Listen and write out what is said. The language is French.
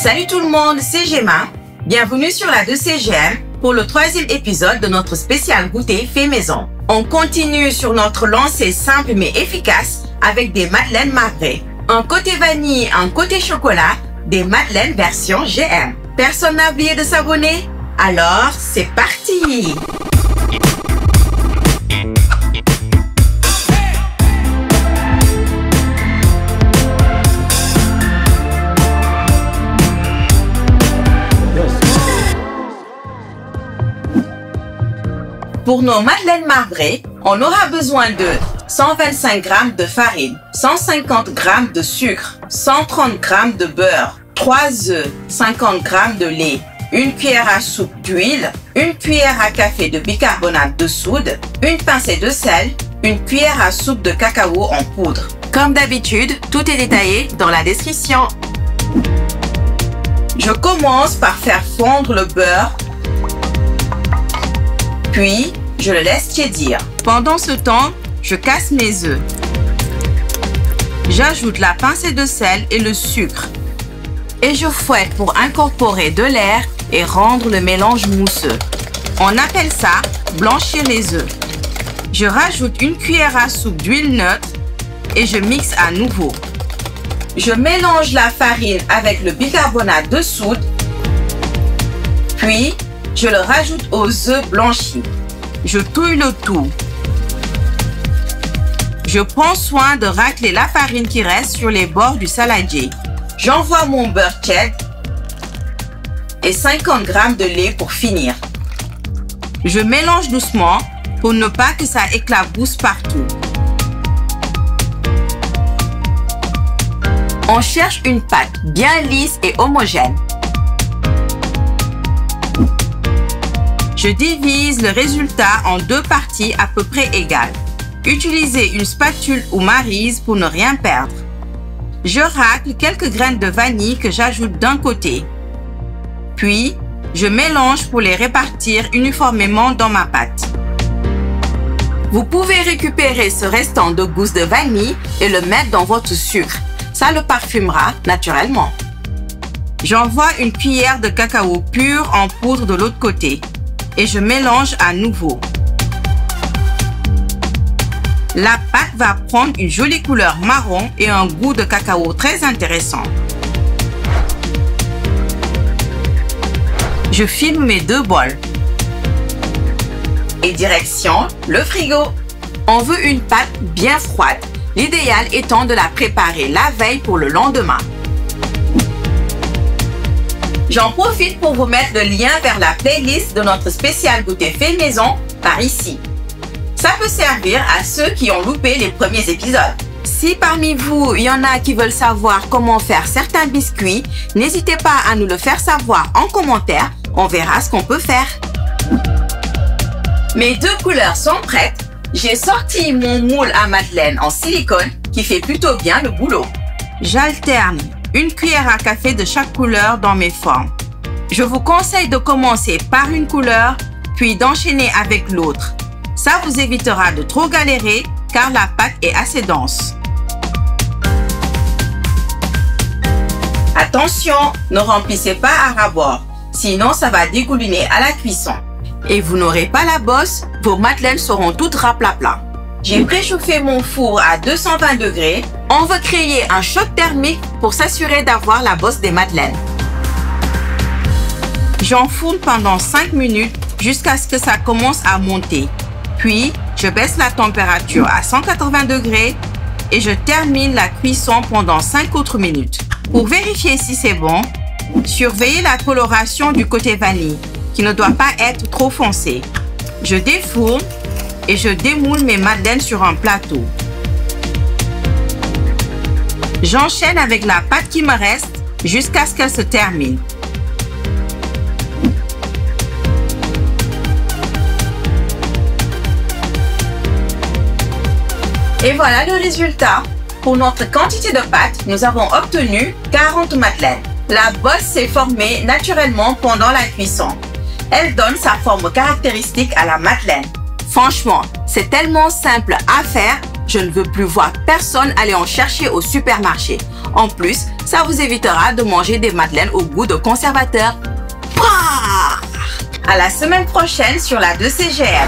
Salut tout le monde, c'est Gemma. Bienvenue sur la 2CGM pour le 3e épisode de notre spécial goûter fait maison. On continue sur notre lancée simple mais efficace avec des madeleines marbrées. Un côté vanille, un côté chocolat, des madeleines version GM. Personne n'a oublié de s'abonner? Alors, c'est parti! Pour nos madeleines marbrées, on aura besoin de 125 g de farine, 150 g de sucre, 130 g de beurre, 3 œufs, 50 g de lait, une cuillère à soupe d'huile, une cuillère à café de bicarbonate de soude, une pincée de sel, une cuillère à soupe de cacao en poudre. Comme d'habitude, tout est détaillé dans la description. Je commence par faire fondre le beurre, puis je le laisse tiédir. Pendant ce temps, je casse mes œufs. J'ajoute la pincée de sel et le sucre. Et je fouette pour incorporer de l'air et rendre le mélange mousseux. On appelle ça blanchir les œufs. Je rajoute une cuillère à soupe d'huile neutre et je mixe à nouveau. Je mélange la farine avec le bicarbonate de soude, puis je le rajoute aux œufs blanchis. Je touille le tout. Je prends soin de racler la farine qui reste sur les bords du saladier. J'envoie mon beurre cheddar et 50 g de lait pour finir. Je mélange doucement pour ne pas que ça éclabousse partout. On cherche une pâte bien lisse et homogène. Je divise le résultat en deux parties à peu près égales. Utilisez une spatule ou maryse pour ne rien perdre. Je racle quelques graines de vanille que j'ajoute d'un côté. Puis, je mélange pour les répartir uniformément dans ma pâte. Vous pouvez récupérer ce restant de gousse de vanille et le mettre dans votre sucre. Ça le parfumera naturellement. J'envoie une cuillère de cacao pur en poudre de l'autre côté. Et je mélange à nouveau. La pâte va prendre une jolie couleur marron et un goût de cacao très intéressant. Je filme mes deux bols. Et direction le frigo. On veut une pâte bien froide. L'idéal étant de la préparer la veille pour le lendemain. J'en profite pour vous mettre le lien vers la playlist de notre spécial goûter fait maison par ici. Ça peut servir à ceux qui ont loupé les premiers épisodes. Si parmi vous, il y en a qui veulent savoir comment faire certains biscuits, n'hésitez pas à nous le faire savoir en commentaire. On verra ce qu'on peut faire. Mes deux couleurs sont prêtes. J'ai sorti mon moule à madeleine en silicone qui fait plutôt bien le boulot. J'alterne une cuillère à café de chaque couleur dans mes formes. Je vous conseille de commencer par une couleur, puis d'enchaîner avec l'autre. Ça vous évitera de trop galérer car la pâte est assez dense. Attention, ne remplissez pas à ras-bord, sinon ça va dégouliner à la cuisson. Et vous n'aurez pas la bosse, vos madeleines seront toutes raplapla. J'ai préchauffé mon four à 220 degrés. On veut créer un choc thermique pour s'assurer d'avoir la bosse des madeleines. J'enfourne pendant 5 minutes jusqu'à ce que ça commence à monter. Puis, je baisse la température à 180 degrés et je termine la cuisson pendant 5 autres minutes. Pour vérifier si c'est bon, surveillez la coloration du côté vanille, qui ne doit pas être trop foncé. Je défourne et je démoule mes madeleines sur un plateau. J'enchaîne avec la pâte qui me reste jusqu'à ce qu'elle se termine. Et voilà le résultat. Pour notre quantité de pâte, nous avons obtenu 40 madeleines. La bosse s'est formée naturellement pendant la cuisson. Elle donne sa forme caractéristique à la madeleine. Franchement, c'est tellement simple à faire Je ne veux plus voir personne aller en chercher au supermarché. En plus, ça vous évitera de manger des madeleines au goût de conservateur. À la semaine prochaine sur la 2CGM.